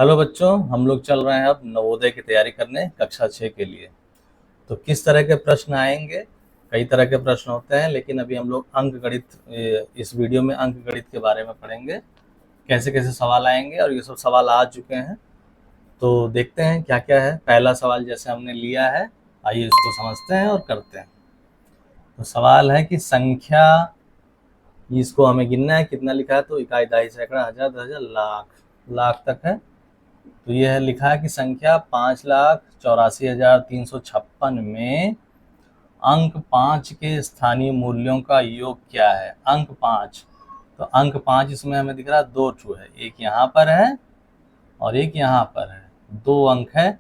Hello बच्चों, हम लोग चल रहे हैं अब नवोदय की तैयारी करने कक्षा 6 के लिए। तो किस तरह के प्रश्न आएंगे? कई तरह के प्रश्न होते हैं, लेकिन अभी हम लोग अंक गणित इस वीडियो में अंक गणित के बारे में पढ़ेंगे। कैसे कैसे सवाल आएंगे और ये सब सवाल आ चुके हैं, तो देखते हैं क्या क्या है। पहला सवाल जैसे हमने लिया है, आइए इसको समझते हैं और करते हैं। तो सवाल है कि संख्या, इसको हमें गिनना है। कितना लिखा है? तो इकाई, दहाई, सैकड़ा, हजार, दस हजार, लाख, लाख तक है। तो यह लिखा है कि संख्या 5,84,356 में अंक 5 के स्थानीय मूल्यों का योग क्या है? अंक 5, तो अंक 5 इसमें हमें दिख रहा है 2 ठो है, एक यहाँ पर है और एक यहाँ पर है, 2 अंक है।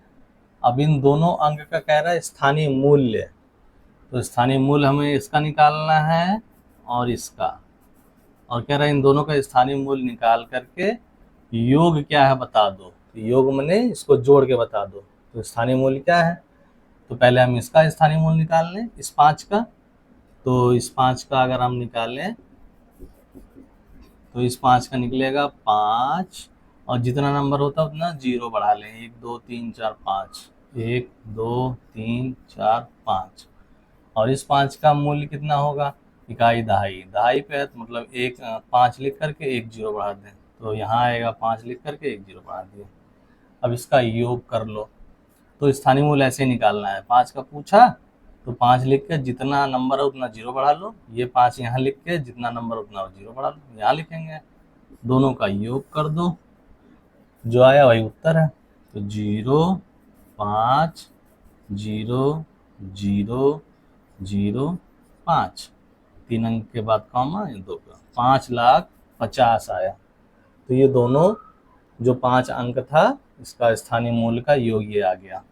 अब इन दोनों अंक का कह रहा है स्थानीय मूल्य, तो स्थानीय मूल्य हमें इसका निकालना है और इसका, और कह रहा है इन दोनों का स्थानीय मूल्य निकाल करके योग क्या है बता दो। तो योग मने इसको जोड़ के बता दो। तो स्थानीय मूल्य क्या है? तो पहले हम इसका स्थानीय मूल्य निकाल लें, इस 5 का। तो इस 5 का अगर हम निकालें तो इस 5 का निकलेगा 5, और जितना नंबर होता है उतना जीरो बढ़ा लें। 1 2 3 4 5, 1 2 3 4 5। और इस 5 का मूल्य कितना होगा? इकाई दहाई, दहाई पे है तो मतलब एक 5 लिख करके एक जीरो बढ़ा दें, तो यहाँ आएगा 5 लिख करके एक जीरो बढ़ा दिए। अब इसका योग कर लो। तो स्थानीय मूल्य ऐसे निकालना है। 5 का पूछा तो 5 लिख के जितना नंबर है उतना जीरो बढ़ा लो, ये 5 यहाँ लिख के जितना नंबर उतना जीरो बढ़ा लो, यहाँ लिखेंगे। दोनों का योग कर दो, जो आया वही उत्तर है। तो 0 5 0 0 0 5, 3 अंक के बाद कॉमा, ये 2 का 5,50,000 आया। तो ये दोनों जो 5 अंक था इसका स्थानीय मूल्य का योग ये आ गया।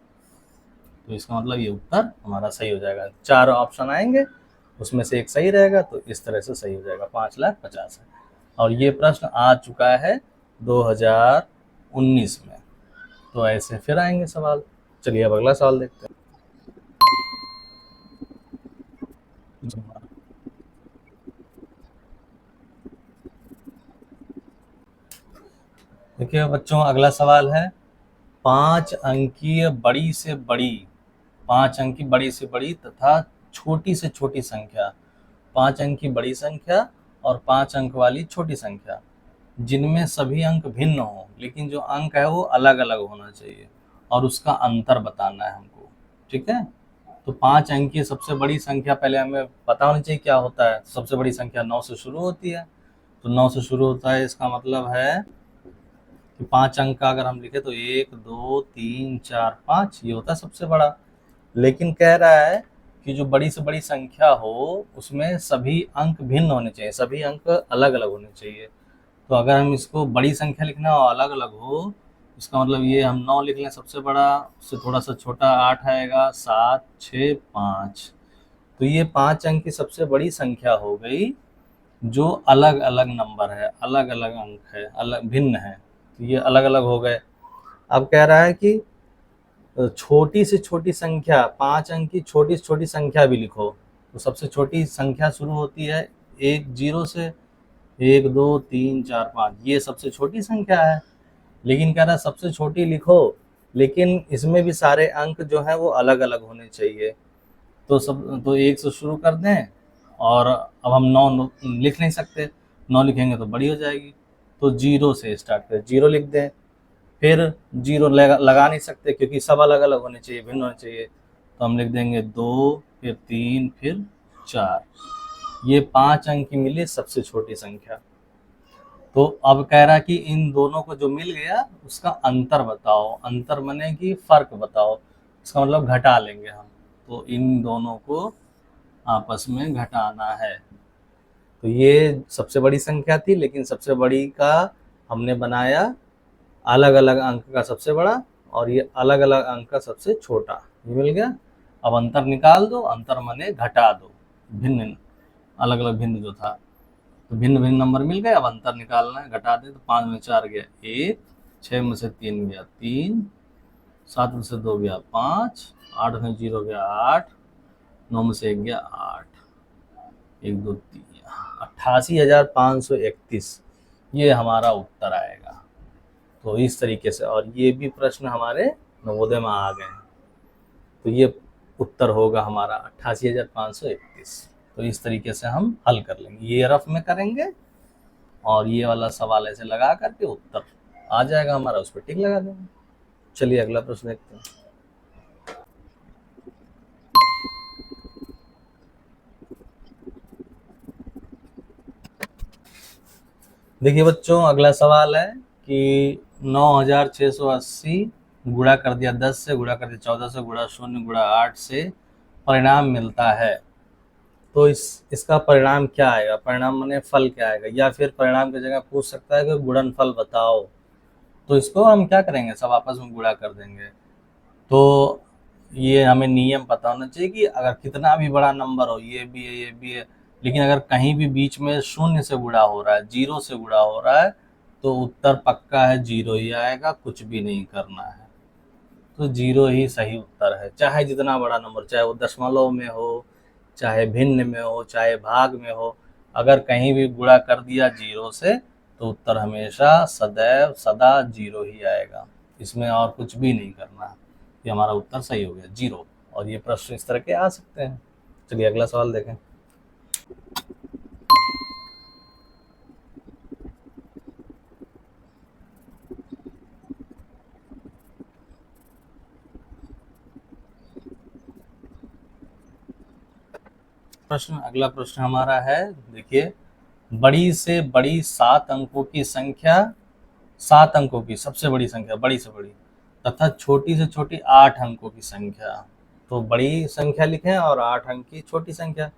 तो इसका मतलब ये उत्तर हमारा सही हो जाएगा। 4 ऑप्शन आएंगे, उसमें से एक सही रहेगा, तो इस तरह से सही हो जाएगा। 5,50,000 है। और ये प्रश्न आ चुका है 2019 में। तो ऐसे फिर आएंगे सवाल। चलिए अब अगला सवाल देखते हैं। देखिए बच्चों, अगला सवाल है 5 अंकीय बड़ी से बड़ी, 5 अंक की बड़ी से बड़ी तथा छोटी से छोटी संख्या, 5 अंक की बड़ी संख्या और 5 अंक वाली छोटी संख्या, जिनमें सभी अंक भिन्न हो, लेकिन जो अंक है वो अलग अलग होना चाहिए, और उसका अंतर बताना है हमको। ठीक है? तो 5 अंक की सबसे बड़ी संख्या पहले हमें पता होनी चाहिए क्या होता है। सबसे बड़ी संख्या 9 से शुरू होती है, तो 9 से शुरू होता है, इसका मतलब है कि 5 अंक का अगर हम लिखे तो 1 2 3 4 5, ये होता है सबसे बड़ा। लेकिन कह रहा है कि जो बड़ी से बड़ी संख्या हो उसमें सभी अंक भिन्न होने चाहिए, सभी अंक अलग अलग होने चाहिए। तो अगर हम इसको बड़ी संख्या लिखना हो अलग अलग हो, इसका मतलब ये हम 9 लिख लें सबसे बड़ा, उससे थोड़ा सा छोटा 8 आएगा, 7 6 5। तो ये 5 अंक की सबसे बड़ी संख्या हो गई, जो अलग अलग नंबर है, अलग अलग अंक है, अलग भिन्न है, तो ये अलग अलग हो गए। अब कह रहा है कि छोटी से छोटी संख्या, 5 अंक की छोटी से छोटी संख्या भी लिखो। तो सबसे छोटी संख्या शुरू होती है 1 0 से, 1 2 3 4 5, ये सबसे छोटी संख्या है। लेकिन कह रहा है सबसे छोटी लिखो, लेकिन इसमें भी सारे अंक जो है वो अलग अलग होने चाहिए। तो 1 से शुरू कर दें, और अब हम 9 लिख नहीं सकते, 9 लिखेंगे तो बड़ी हो जाएगी। तो 0 से स्टार्ट करें, 0 लिख दें। फिर 0 लगा नहीं सकते क्योंकि सब अलग अलग होने चाहिए, भिन्न होने चाहिए, तो हम लिख देंगे 2, फिर 3, फिर 4। ये 5 अंक की मिली सबसे छोटी संख्या। तो अब कह रहा है कि इन दोनों को जो मिल गया उसका अंतर बताओ। अंतर माने कि फर्क बताओ, इसका मतलब घटा लेंगे हम। तो इन दोनों को आपस में घटाना है। तो ये सबसे बड़ी संख्या थी, लेकिन सबसे बड़ी का हमने बनाया अलग अलग अंक का सबसे बड़ा, और ये अलग अलग अंक का सबसे छोटा, ये मिल गया। अब अंतर निकाल दो, अंतर माने घटा दो, भिन्न, अलग अलग भिन्न जो था, तो भिन्न भिन्न नंबर मिल गए। अब अंतर निकालना है, घटा दे। तो 5 में 4 गया 1, 6 में से 3 गया 3, 7 में से 2 गया 5, 8 में 0 गया 8, 9 में से 1 गया 8, 1 2 3, 88,531, ये हमारा उत्तर आएगा। तो इस तरीके से, और ये भी प्रश्न हमारे नवोदय में आ गए हैं। तो ये उत्तर होगा हमारा 88,531। तो इस तरीके से हम हल कर लेंगे, ये रफ में करेंगे और ये वाला सवाल ऐसे लगा करके उत्तर आ जाएगा हमारा, उस पर टिक लगा देंगे। चलिए अगला प्रश्न देखते हैं। देखिए बच्चों, अगला सवाल है कि 9,680 गुणा कर दिया 10 से, गुणा कर दिया 14 से, गुणा 0 गुणा 8 से परिणाम मिलता है। तो इसका परिणाम क्या आएगा? परिणाम माने फल क्या आएगा, या फिर परिणाम की जगह पूछ सकता है कि गुणनफल बताओ। तो इसको हम क्या करेंगे, सब आपस में गुणा कर देंगे। तो ये हमें नियम पता होना चाहिए कि अगर कितना भी बड़ा नंबर हो, ये भी है ये भी है, लेकिन अगर कहीं भी बीच में शून्य से गुणा हो रहा है, जीरो से गुणा हो रहा है, तो उत्तर पक्का है जीरो ही आएगा, कुछ भी नहीं करना है। तो जीरो ही सही उत्तर है, चाहे जितना बड़ा नंबर, चाहे वो दशमलव में हो, चाहे भिन्न में हो, चाहे भाग में हो, अगर कहीं भी गुणा कर दिया जीरो से तो उत्तर हमेशा सदैव सदा जीरो ही आएगा, इसमें और कुछ भी नहीं करना है। ये हमारा उत्तर सही हो गया, जीरो। और ये प्रश्न इस तरह के आ सकते हैं। चलिए अगला सवाल देखें। अगला प्रश्न हमारा है, देखिए, बड़ी से बड़ी 7 अंकों की संख्या, 7 अंकों की सबसे बड़ी संख्या, बड़ी से बड़ी, तथा छोटी से छोटी 8 अंकों की संख्या। तो बड़ी संख्या लिखें और 8 अंक की छोटी संख्या,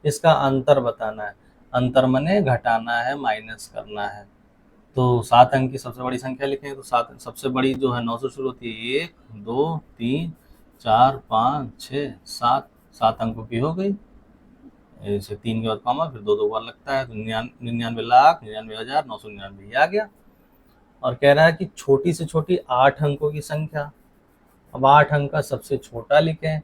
इसका अंतर बताना है। अंतर मने घटाना है, माइनस करना है। तो 7 अंक की सबसे बड़ी संख्या लिखें, तो 7 सबसे बड़ी जो है 9 से शुरू होती है, 1 2 3 4 5 6 7, 7 अंकों की हो गई। ऐसे 3 के बाद कॉमा, फिर 2 बार लगता है, तो 99,99,999 आ गया। और कह रहा है कि छोटी से छोटी 8 अंकों की संख्या। अब 8 अंक का सबसे छोटा लिखें,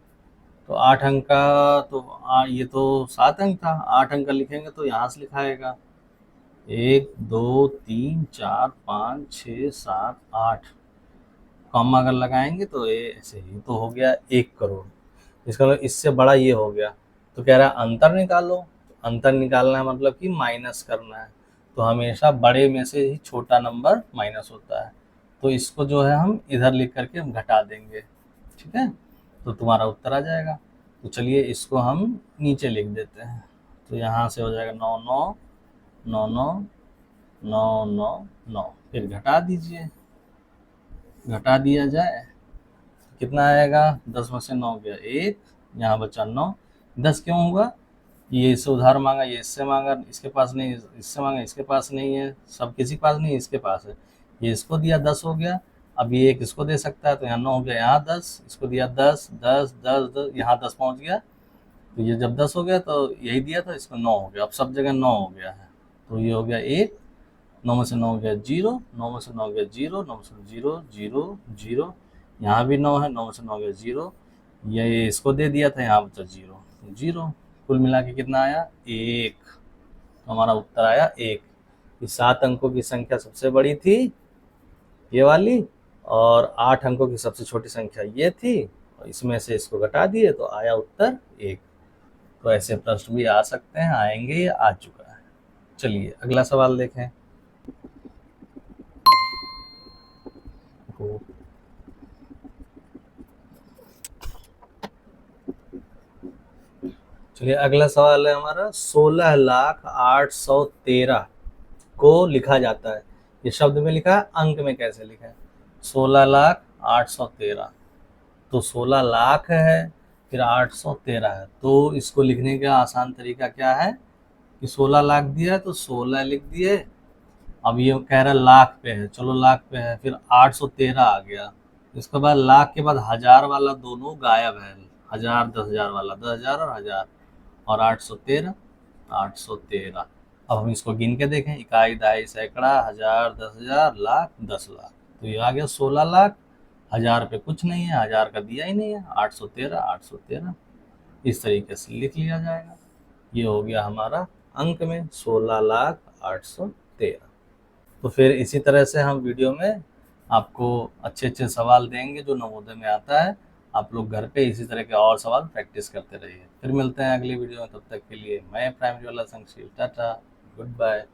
तो 8 अंक का तो ये तो 7 अंक था, 8 अंक का लिखेंगे तो यहाँ से लिखाएगा 1 2 3 4 5 6 7 8, कॉमा अगर लगाएंगे तो ये ऐसे ही तो हो गया 1 करोड़। इसका मतलब इससे बड़ा ये हो गया। तो कह रहा है अंतर निकालो। अंतर निकालना है मतलब कि माइनस करना है, तो हमेशा बड़े में से ही छोटा नंबर माइनस होता है। तो इसको जो है हम इधर लिख करके हम घटा देंगे, ठीक है, तो तुम्हारा उत्तर आ जाएगा। तो चलिए इसको हम नीचे लिख देते हैं। तो यहाँ से हो जाएगा 9 9 9 9 9 9 9, फिर घटा दीजिए, घटा दिया जाए कितना आएगा, 10 में से 9 गया 1, यहाँ बचा 9। 10 क्यों हुआ, ये इससे उधार मांगा, ये इससे मांगा, इसके पास नहीं, इससे मांगा, इसके पास नहीं है, सब किसी के पास नहीं, इसके पास है, ये इसको दिया 10 हो गया। अब ये एक इसको दे सकता है, तो यहाँ 9 हो गया, यहाँ 10, इसको दिया 10 10 10 10, यहाँ 10 पहुँच गया। तो ये जब 10 हो गया तो यही दिया था, इसको 9 हो गया, अब सब जगह 9 हो गया है। तो ये हो गया 1, 9 में से 9 हो गया 0, 9 में से 9 हो गया 0, 9 में से 0 0 0, यहाँ भी 9 है, 9 में से 9 हो गया 0, ये इसको दे दिया था, यहाँ बचा 0 0, कुल मिला के कितना आया 1। तो हमारा उत्तर आया 1। इस 7 अंकों की संख्या सबसे बड़ी थी ये वाली, और 8 अंकों की सबसे छोटी संख्या ये थी, और इसमें से इसको घटा दिए तो आया उत्तर 1। तो ऐसे प्रश्न भी आ सकते हैं, आएंगे, ये आ चुका है। चलिए अगला सवाल देखें। चलिए अगला सवाल है हमारा, 16,08,13 को लिखा जाता है। ये शब्द में लिखा है, अंक में कैसे लिखा है? 16,08,13, तो 16 लाख है, फिर 813 है। तो इसको लिखने का आसान तरीका क्या है कि 16 लाख दिया है तो 16 लिख दिए। अब ये कह रहा है लाख पे है, चलो लाख पे है, फिर 813 आ गया। इसके बाद लाख के बाद हजार वाला दोनों गायब है, हजार 10,000 वाला, 10,000 और हजार, और 813 813। अब हम इसको गिन के देखें, इकाई दहाई सैकड़ा हजार 10,000 लाख 10 लाख, तो ये आ गया 16 लाख। हजार पे कुछ नहीं है, हजार का दिया ही नहीं है, 813 813, इस तरीके से लिख लिया जाएगा। ये हो गया हमारा अंक में 16,08,13। तो फिर इसी तरह से हम वीडियो में आपको अच्छे अच्छे सवाल देंगे जो नवोदय में आता है। आप लोग घर पे इसी तरह के और सवाल प्रैक्टिस करते रहिए। फिर मिलते हैं अगली वीडियो में, तब तक के लिए मैं प्राइमरी वाला संक्षिप्त, टाटा, गुड बाय।